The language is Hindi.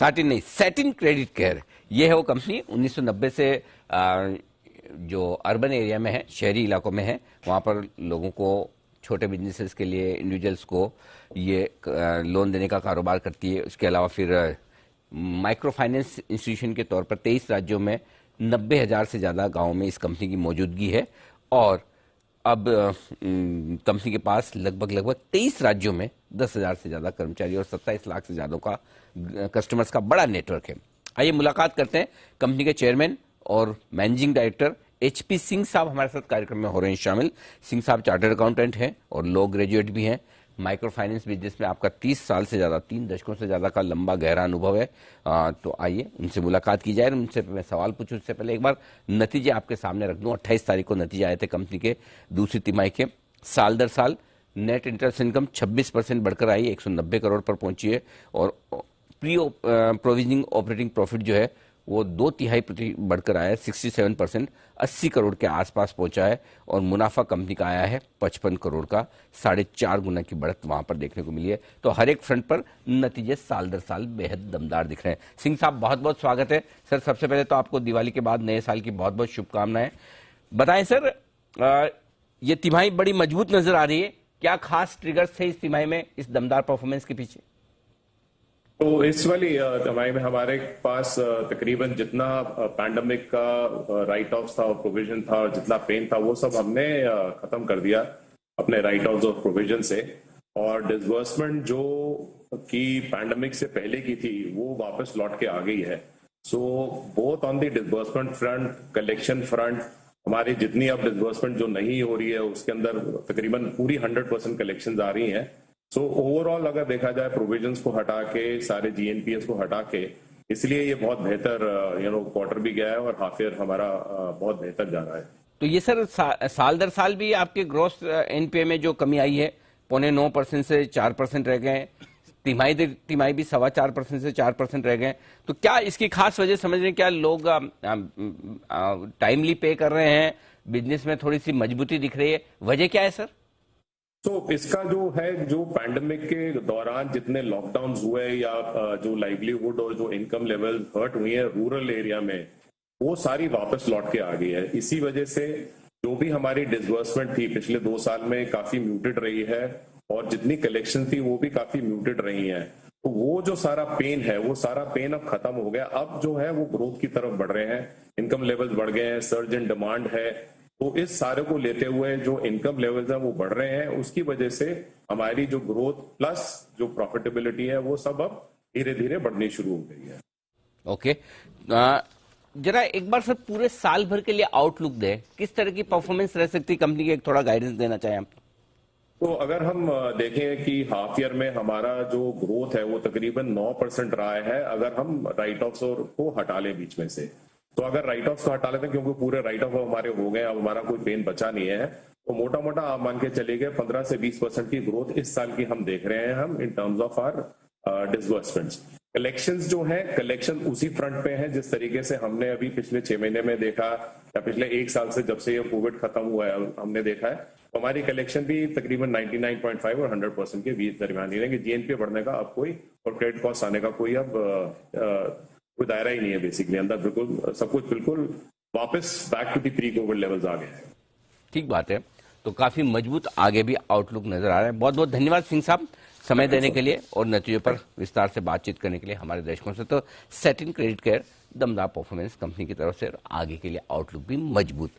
साटिन नहीं, सैटिन क्रेडिट केयर, ये है वो कंपनी 1990 से जो अर्बन एरिया में है, शहरी इलाकों में है, वहाँ पर लोगों को, छोटे बिजनेसेस के लिए, इंडिविजुअल्स को ये लोन देने का कारोबार करती है। उसके अलावा फिर माइक्रो फाइनेंस इंस्टीट्यूशन के तौर पर 23 राज्यों में 90,000 से ज़्यादा गाँवों में इस कंपनी की मौजूदगी है। और अब कंपनी के पास लगभग 23 राज्यों में 10,000 से ज़्यादा कर्मचारी और 27 लाख से ज़्यादा का कस्टमर्स का बड़ा नेटवर्क है। आइए मुलाकात करते हैं कंपनी के चेयरमैन और मैनेजिंग डायरेक्टर HP सिंह साहब हमारे साथ कार्यक्रम में हो रहे हैं शामिल। सिंह साहब चार्टर्ड अकाउंटेंट हैं और लॉ ग्रेजुएट भी हैं। माइक्रो फाइनेंस बिजनेस में आपका 30 साल से ज़्यादा, 3 दशकों से ज़्यादा का लंबा गहरा अनुभव है। तो आइए उनसे मुलाकात की जाए। उनसे मैं सवाल पूछूं उससे पहले एक बार नतीजे आपके सामने रख दूं। 28 तारीख को नतीजे आए थे कंपनी के दूसरी तिमाही के। साल दर साल नेट इंटरेस्ट इनकम 26% बढ़कर आई, 190 करोड़ पर पहुंची है। और प्री प्रोविजनिंग ऑपरेटिंग प्रॉफिट जो है वो 2/3 बढ़कर आया है, 67%, 80 करोड़ के आसपास पहुंचा है। और मुनाफा कंपनी का आया है 55 करोड़ का, 4.5 गुना की बढ़त वहां पर देखने को मिली है। तो हर एक फ्रंट पर नतीजे साल दर साल बेहद दमदार दिख रहे हैं। सिंह साहब बहुत बहुत स्वागत है सर। सबसे पहले तो आपको दिवाली के बाद नए साल की बहुत बहुत शुभकामनाएं। बताएं सर, ये तिमाही बड़ी मजबूत नजर आ रही है, क्या खास ट्रिगर्स थे इस तिमाही में, इस दमदार परफॉर्मेंस के पीछे? तो इस वाली तिमाही में हमारे पास तकरीबन जितना पैंडेमिक का राइट ऑफ था और प्रोविजन था और जितना पेन था वो सब हमने खत्म कर दिया अपने राइट ऑफ और प्रोविजन से। और डिसबर्समेंट जो की पैंडेमिक से पहले की थी वो वापस लौट के आ गई है। So both on the disbursement front, collection front, हमारी जितनी अब डिसबर्समेंट जो नहीं हो रही है उसके अंदर तकरीबन पूरी 100% कलेक्शन आ रही हैं। सो ओवरऑल अगर देखा जाए प्रोविजंस को हटा के, सारे GNPS को हटा के, इसलिए ये बहुत बेहतर क्वार्टर भी गया है और हाफ ईयर हमारा बहुत बेहतर जा रहा है। तो ये सर साल दर साल भी आपके ग्रॉस NPA में जो कमी आई है, 0.9% से 4% रह गए, तिमाही भी 4.25% से 4% रह गए। तो क्या इसकी खास वजह समझ रहे हैं? क्या लोग टाइमली पे कर रहे हैं, बिजनेस में थोड़ी सी मजबूती दिख रही है, वजह क्या है सर? तो इसका जो है, जो पैंडेमिक के दौरान जितने लॉकडाउन हुए या जो लाइवलीहुड और जो इनकम लेवल हर्ट हुई है रूरल एरिया में, वो सारी वापस लौट के आ गई है। इसी वजह से जो भी हमारी डिसबर्समेंट थी पिछले 2 साल में काफी म्यूटेड रही है और जितनी कलेक्शन थी वो भी काफी म्यूटेड रही है। तो वो जो सारा पेन है, वो सारा पेन अब खत्म हो गया। अब जो है वो ग्रोथ की तरफ बढ़ रहे हैं, इनकम लेवल्स बढ़ गए हैं, सर्ज इन डिमांड है। तो इस सारे को लेते हुए जो इनकम लेवल्स है वो बढ़ रहे हैं, उसकी वजह से हमारी जो ग्रोथ प्लस जो प्रॉफिटेबिलिटी है वो सब अब धीरे धीरे बढ़नी शुरू हो गई है। ओके, जरा एक बार सर पूरे साल भर के लिए आउटलुक दें, किस तरह की परफॉर्मेंस रह सकती है कंपनी की, एक थोड़ा गाइडेंस देना चाहें आप? तो अगर हम देखें कि हाफ ईयर में हमारा जो ग्रोथ है वो तकरीबन 9% रहा है, अगर हम राइट ऑफ्स को हटा लें बीच में से। तो अगर राइट ऑफ को हटा लेते हैं, क्योंकि पूरे राइट ऑफ हमारे हो गए, अब हमारा कोई पेन बचा नहीं है, तो मोटा मोटा आप मान के चले गए 15 से 20% की ग्रोथ इस साल की हम देख रहे हैं हम in terms of our disbursements. Collections जो है, कलेक्शन उसी फ्रंट पे है जिस तरीके से हमने अभी पिछले 6 महीने में देखा या पिछले 1 साल से जब से ये कोविड खत्म हुआ है हमने देखा है। तो हमारी कलेक्शन भी तकरीबन 99.5 और 100% के बीच दरमियान ही है कि GNPA बढ़ने का अब कोई और क्रेडिट कॉस्ट आने का कोई अब कोई दायरा ही नहीं है। बेसिकली अंदर बिल्कुल सब कुछ बिल्कुल वापस back to the pre covid levels आ गए हैं। ठीक बात है, तो काफी मजबूत आगे भी आउटलुक नजर आ रहा है। बहुत बहुत धन्यवाद सिंह साहब समय देने के लिए और नतीजों पर विस्तार से बातचीत करने के लिए हमारे दर्शकों से। तो सैटिन क्रेडिट केयर दमदार परफॉर्मेंस कंपनी की तरफ से, आगे के लिए आउटलुक भी मजबूत।